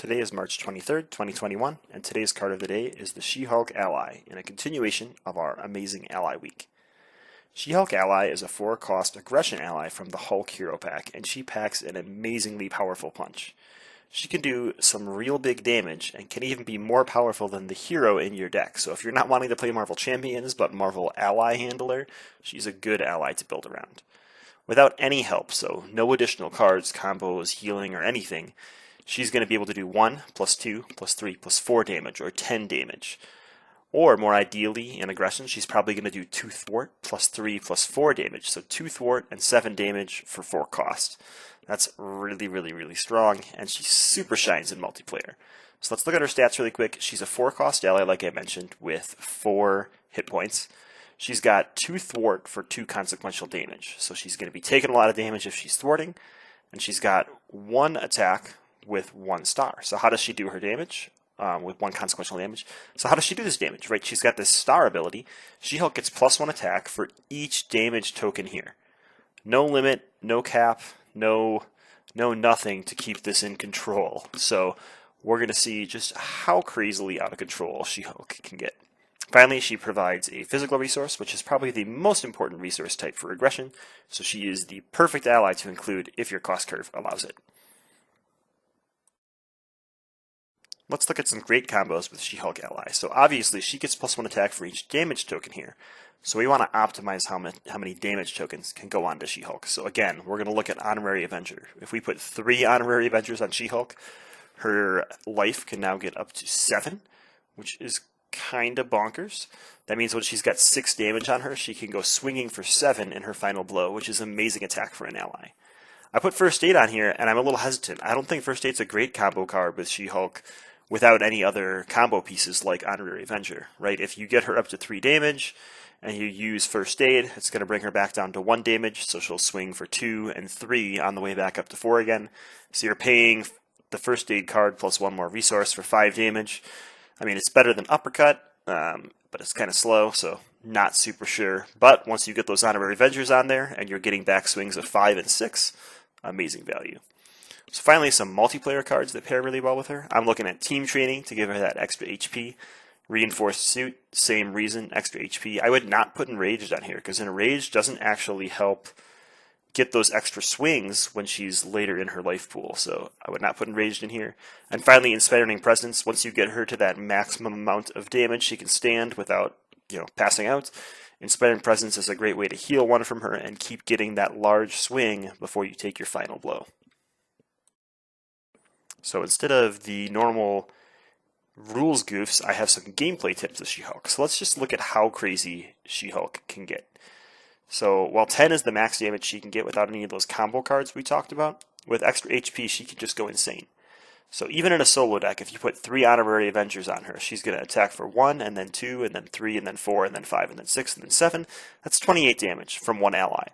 Today is March 23rd, 2021, and today's card of the day is the She-Hulk Ally, in a continuation of our Amazing Ally Week. She-Hulk Ally is a 4-cost aggression ally from the Hulk Hero Pack, and she packs an amazingly powerful punch. She can do some real big damage, and can even be more powerful than the hero in your deck, so if you're not wanting to play Marvel Champions, but Marvel Ally Handler, she's a good ally to build around. Without any help, so no additional cards, combos, healing, or anything, she's going to be able to do 1, plus 2, plus 3, plus 4 damage, or 10 damage. Or, more ideally, in aggression, she's probably going to do 2 thwart, plus 3, plus 4 damage. So 2 thwart and 7 damage for 4 cost. That's really strong, and she super shines in multiplayer. So let's look at her stats really quick. She's a 4-cost ally, like I mentioned, with 4 hit points. She's got 2 thwart for 2 consequential damage. So she's going to be taking a lot of damage if she's thwarting. And she's got 1 attack with 1 star. So how does she do her damage? With 1 consequential damage. So how does she do this damage, right? She's got this star ability. She-Hulk gets +1 attack for each damage token here. No limit, no cap, no nothing to keep this in control. So we're going to see just how crazily out of control She-Hulk can get. Finally, she provides a physical resource, which is probably the most important resource type for aggression. So she is the perfect ally to include if your cost curve allows it. Let's look at some great combos with She-Hulk Ally. So obviously she gets +1 attack for each damage token here. So we want to optimize how many damage tokens can go on to She-Hulk. So again, we're going to look at Honorary Avenger. If we put 3 Honorary Avengers on She-Hulk, her life can now get up to 7, which is kind of bonkers. That means when she's got 6 damage on her, she can go swinging for 7 in her final blow, which is amazing attack for an ally. I put First Aid on here, and I'm a little hesitant. I don't think First Aid's a great combo card with She-Hulk without any other combo pieces like Honorary Avenger, right? If you get her up to 3 damage and you use First Aid, it's going to bring her back down to 1 damage, so she'll swing for 2 and 3 on the way back up to 4 again. So you're paying the First Aid card plus 1 more resource for 5 damage. I mean, it's better than Uppercut, but it's kind of slow, so not super sure. But once you get those Honorary Avengers on there and you're getting back swings of 5 and 6, amazing value. So finally, some multiplayer cards that pair really well with her. I'm looking at Team Training to give her that extra HP. Reinforced Suit, same reason, extra HP. I would not put Enraged on here, because Enraged doesn't actually help get those extra swings when she's later in her life pool. So I would not put Enraged in here. And finally, Inspiring Presence. Once you get her to that maximum amount of damage she can stand without, passing out, Inspiring Presence is a great way to heal 1 from her and keep getting that large swing before you take your final blow. So instead of the normal rules goofs, I have some gameplay tips of She-Hulk. So let's just look at how crazy She-Hulk can get. So while 10 is the max damage she can get without any of those combo cards we talked about, with extra HP she can just go insane. So even in a solo deck, if you put 3 Honorary Avengers on her, she's going to attack for 1, and then 2, and then 3, and then 4, and then 5, and then 6, and then 7. That's 28 damage from 1 ally.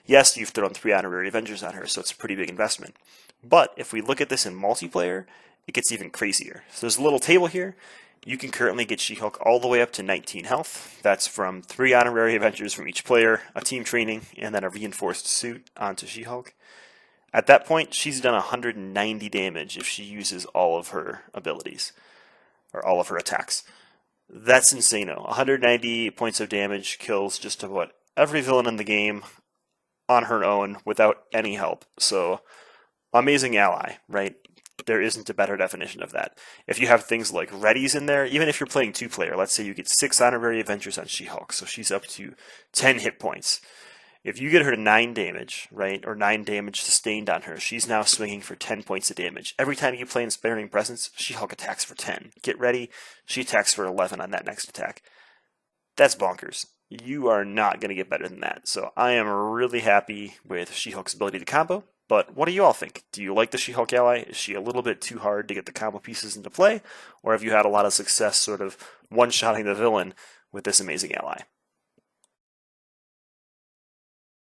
Yes, you've thrown 3 Honorary Avengers on her, so it's a pretty big investment. But if we look at this in multiplayer, it gets even crazier. So there's a little table here. You can currently get She-Hulk all the way up to 19 health. That's from 3 Honorary Avengers from each player, a Team Training, and then a Reinforced Suit onto She-Hulk. At that point, she's done 190 damage if she uses all of her abilities, or all of her attacks. That's insane-o. 190 points of damage kills just about every villain in the game on her own without any help. So, amazing ally, right? There isn't a better definition of that. If you have things like readies in there, even if you're playing 2-player, let's say you get 6 Honorary Avengers on She-Hulk, so she's up to 10 hit points. If you get her to 9 damage, right, or 9 damage sustained on her, she's now swinging for 10 points of damage. Every time you play Inspiring Presence, She-Hulk attacks for 10. Get ready, she attacks for 11 on that next attack. That's bonkers. You are not going to get better than that. So I am really happy with She-Hulk's ability to combo. But what do you all think? Do you like the She-Hulk ally? Is she a little bit too hard to get the combo pieces into play? Or have you had a lot of success sort of one-shotting the villain with this amazing ally?